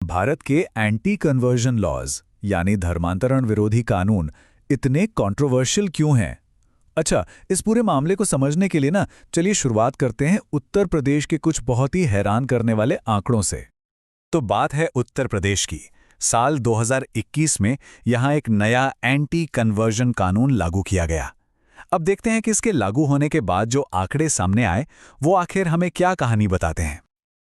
भारत के anti conversion laws यानी धर्मांतरण विरोधी कानून इतने कंट्रोवर्शियल क्यों हैं? अच्छा, इस पूरे मामले को समझने के लिए चलिए शुरुआत करते हैं उत्तर प्रदेश के कुछ बहुत ही हैरान करने वाले आंकड़ों से। तो बात है उत्तर प्रदेश की। साल 2021 में यहां एक नया एंटी कन्वर्जन कानून लागू किया गया। अब देखते हैं कि इसके लागू होने के बाद जो आंकड़े सामने आए वो आखिर हमें क्या कहानी बताते हैं।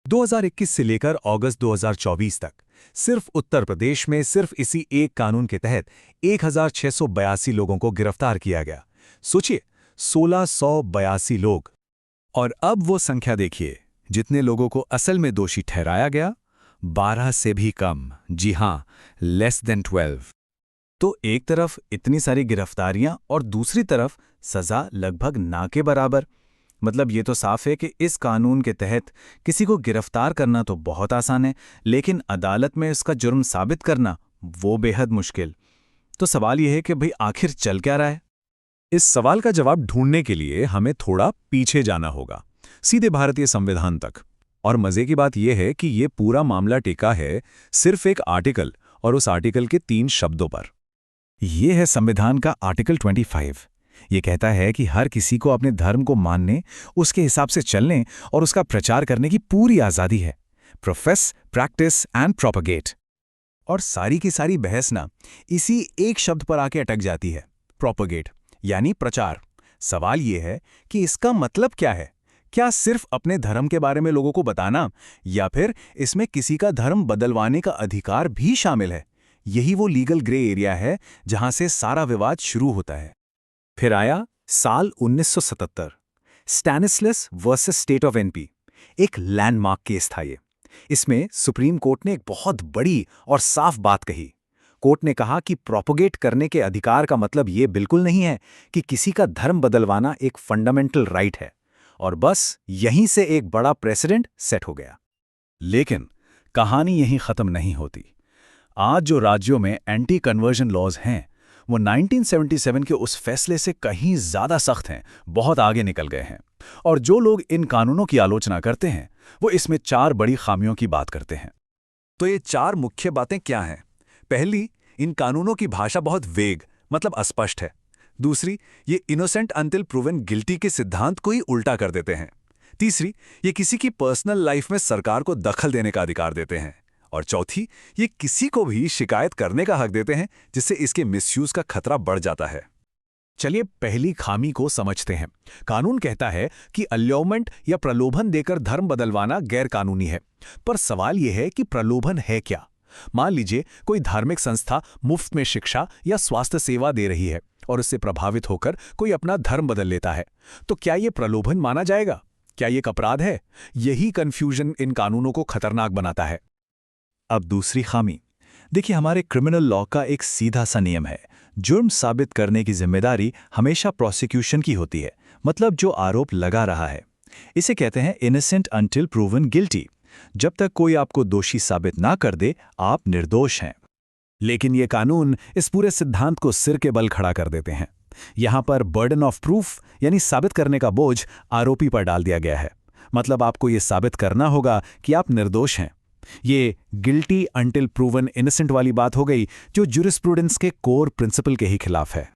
2021 से लेकर अगस्त 2024 तक सिर्फ उत्तर प्रदेश में सिर्फ इसी एक कानून के तहत 1682 लोगों को गिरफ्तार किया गया। सोचिए, 1682 लोग। और अब वो संख्या देखिए, जितने लोगों को असल में दोषी ठहराया गया, 12 से भी कम। जी हां, लेस देन 12। तो एक तरफ इतनी सारी गिरफ्तारियां और दूसरी तरफ सजा लगभग ना के बराबर। मतलब ये तो साफ है कि इस कानून के तहत किसी को गिरफ्तार करना तो बहुत आसान है, लेकिन अदालत में उसका जुर्म साबित करना वो बेहद मुश्किल। तो सवाल यह है कि भाई आखिर चल क्या रहा है? इस सवाल का जवाब ढूंढने के लिए हमें थोड़ा पीछे जाना होगा, सीधे भारतीय संविधान तक। और मजे की बात यह है कि ये पूरा मामला टिका है सिर्फ एक आर्टिकल, और उस आर्टिकल के 3 शब्दों पर। यह है संविधान का आर्टिकल 25। ये कहता है कि हर किसी को अपने धर्म को मानने, उसके हिसाब से चलने और उसका प्रचार करने की पूरी आज़ादी है। Profess, practice and propagate. और सारी की सारी बहस इसी एक शब्द पर आके अटक जाती है, प्रोपगेट, यानी प्रचार। सवाल ये है कि इसका मतलब क्या है? क्या सिर्फ अपने धर्म के बारे में लोगों को बताना, या फिर इसमें किसी का धर्म बदलवाने का अधिकार भी शामिल है? यही वो लीगल ग्रे एरिया है जहां से सारा विवाद शुरू होता है। फिर आया साल 1977, स्टैनिस्लस वर्सेस स्टेट ऑफ एनपी। एक लैंडमार्क केस था ये। इसमें सुप्रीम कोर्ट ने एक बहुत बड़ी और साफ बात कही। कोर्ट ने कहा कि प्रोपोगेट करने के अधिकार का मतलब ये बिल्कुल नहीं है कि किसी का धर्म बदलवाना एक फंडामेंटल राइट है। और बस यहीं से एक बड़ा प्रेसिडेंट सेट हो गया। लेकिन कहानी यहीं खत्म नहीं होती। आज जो राज्यों में एंटी कन्वर्जन लॉज हैं, वो 1977 के उस फैसले से कहीं ज्यादा सख्त हैं, बहुत आगे निकल गए हैं। और जो लोग इन कानूनों की आलोचना करते हैं, वो इसमें 4 बड़ी खामियों की बात करते हैं। तो ये 4 मुख्य बातें क्या हैं? पहली, इन कानूनों की भाषा बहुत वेग, मतलब अस्पष्ट है। दूसरी, ये इनोसेंट अंटिल प्रूवन गिल्टी के सिद्धांत को ही उल्टा कर देते हैं। तीसरी, ये किसी की पर्सनल लाइफ में सरकार को दखल देने का अधिकार देते हैं। और चौथी, ये किसी को भी शिकायत करने का हक देते हैं, जिससे इसके मिसयूज का खतरा बढ़ जाता है। चलिए पहली खामी को समझते हैं। कानून कहता है कि अल्योमेंट या प्रलोभन देकर धर्म बदलवाना गैर कानूनी है। पर सवाल यह है कि प्रलोभन है क्या? मान लीजिए कोई धार्मिक संस्था मुफ्त में शिक्षा या स्वास्थ्य सेवा दे रही है और उससे प्रभावित होकर कोई अपना धर्म बदल लेता है, तो क्या यह प्रलोभन माना जाएगा? क्या यह एक अपराध है? यही कंफ्यूजन इन कानूनों को खतरनाक बनाता है। अब दूसरी खामी देखिए, हमारे क्रिमिनल लॉ का एक सीधा सा नियम है, जुर्म साबित करने की जिम्मेदारी हमेशा प्रोसिक्यूशन की होती है, मतलब जो आरोप लगा रहा है। इसे कहते हैं इनोसेंट अंटिल प्रूवन गिल्टी। जब तक कोई आपको दोषी साबित ना कर दे, आप निर्दोष हैं। लेकिन ये कानून इस पूरे सिद्धांत को सिर के बल खड़ा कर देते हैं। यहां पर बर्डन ऑफ प्रूफ यानी साबित करने का बोझ आरोपी पर डाल दिया गया है। मतलब आपको ये साबित करना होगा कि आप निर्दोष हैं। ये गिल्टी अंटिल प्रूवन इनोसेंट वाली बात हो गई, जो ज्यूरिस्प्रूडेंस के कोर प्रिंसिपल के ही खिलाफ है।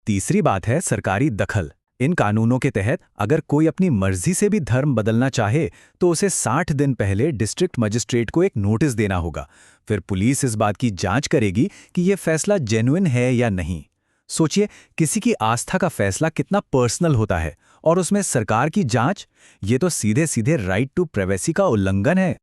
तीसरी बात है सरकारी दखल। इन कानूनों के तहत अगर कोई अपनी मर्जी से भी धर्म बदलना चाहे तो उसे 60 दिन पहले डिस्ट्रिक्ट मजिस्ट्रेट को एक नोटिस देना होगा। फिर पुलिस इस बात की जांच करेगी कि यह फैसला जेन्युइन है या नहीं। सोचिए, किसी की आस्था का फैसला कितना पर्सनल होता है, और उसमें सरकार की जांच, ये तो सीधे सीधे राइट टू प्राइवेसी का उल्लंघन है।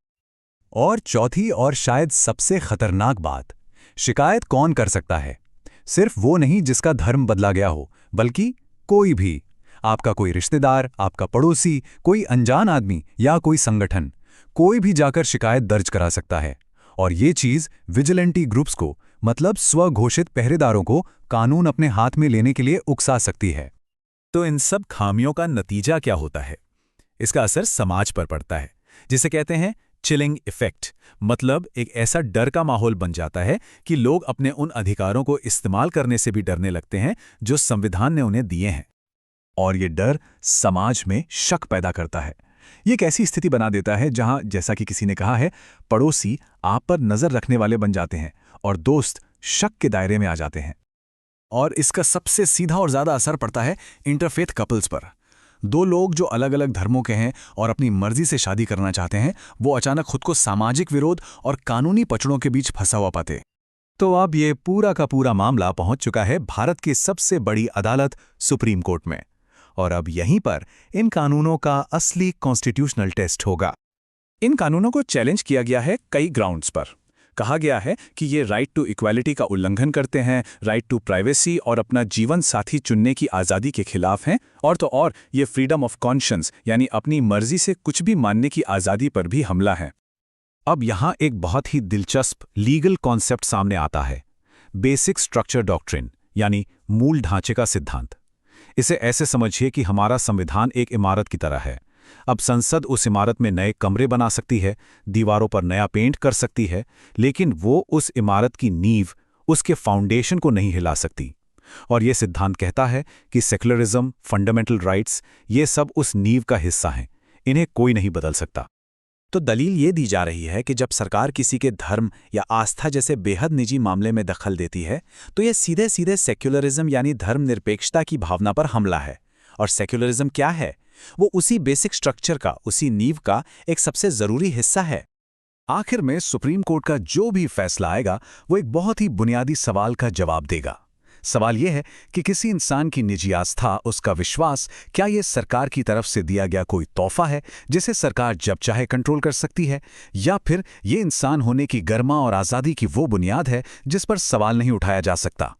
और चौथी और शायद सबसे खतरनाक बात, शिकायत कौन कर सकता है? सिर्फ वो नहीं जिसका धर्म बदला गया हो, बल्कि कोई भी। आपका कोई रिश्तेदार, आपका पड़ोसी, कोई अनजान आदमी या कोई संगठन, कोई भी जाकर शिकायत दर्ज करा सकता है। और ये चीज विजिलेंटी ग्रुप्स को, मतलब स्वघोषित पहरेदारों को, कानून अपने हाथ में लेने के लिए उकसा सकती है। तो इन सब खामियों का नतीजा क्या होता है? इसका असर समाज पर पड़ता है, जिसे कहते हैं चिलिंग इफेक्ट। मतलब एक ऐसा डर का माहौल बन जाता है कि लोग अपने उन अधिकारों को इस्तेमाल करने से भी डरने लगते हैं जो संविधान ने उन्हें दिए हैं। और ये डर समाज में शक पैदा करता है। ये एक ऐसी स्थिति बना देता है जहां, जैसा कि किसी ने कहा है, पड़ोसी आप पर नजर रखने वाले बन जाते हैं और दोस्त शक के दायरे में आ जाते हैं। और इसका सबसे सीधा और ज्यादा असर पड़ता है इंटरफेथ कपल्स पर। दो लोग जो अलग अलग धर्मों के हैं और अपनी मर्जी से शादी करना चाहते हैं, वो अचानक खुद को सामाजिक विरोध और कानूनी पचड़ों के बीच फंसा हुआ पाते। तो अब ये पूरा का पूरा मामला पहुंच चुका है भारत की सबसे बड़ी अदालत सुप्रीम कोर्ट में, और अब यहीं पर इन कानूनों का असली कॉन्स्टिट्यूशनल टेस्ट होगा। इन कानूनों को चैलेंज किया गया है कई ग्राउंड्स पर। कहा गया है कि ये राइट टू इक्वालिटी का उल्लंघन करते हैं, राइट टू प्राइवेसी और अपना जीवन साथी चुनने की आज़ादी के खिलाफ हैं, और तो और ये फ्रीडम ऑफ कॉन्शियंस यानी अपनी मर्जी से कुछ भी मानने की आज़ादी पर भी हमला है। अब यहाँ एक बहुत ही दिलचस्प लीगल कॉन्सेप्ट सामने आता है, बेसिक स्ट्रक्चर डॉक्ट्रिन यानी मूल ढांचे का सिद्धांत। इसे ऐसे समझिए कि हमारा संविधान एक इमारत की तरह है। अब संसद उस इमारत में नए कमरे बना सकती है, दीवारों पर नया पेंट कर सकती है, लेकिन वो उस इमारत की नींव, उसके फाउंडेशन को नहीं हिला सकती। और ये सिद्धांत कहता है कि सेक्युलरिज्म, फंडामेंटल राइट्स, ये सब उस नींव का हिस्सा हैं, इन्हें कोई नहीं बदल सकता। तो दलील ये दी जा रही है कि जब सरकार किसी के धर्म या आस्था जैसे बेहद निजी मामले में दखल देती है, तो ये सीधे सीधे सेक्युलरिज्म यानी धर्मनिरपेक्षता की भावना पर हमला है। और सेक्युलरिज्म क्या है? वो उसी बेसिक स्ट्रक्चर का, उसी नींव का एक सबसे जरूरी हिस्सा है। आखिर में सुप्रीम कोर्ट का जो भी फैसला आएगा, वो एक बहुत ही बुनियादी सवाल का जवाब देगा। सवाल यह है कि किसी इंसान की निजी आस्था, उसका विश्वास, क्या ये सरकार की तरफ से दिया गया कोई तोहफा है जिसे सरकार जब चाहे कंट्रोल कर सकती है, या फिर ये इंसान होने की गर्मा और आज़ादी की वो बुनियाद है जिस पर सवाल नहीं उठाया जा सकता।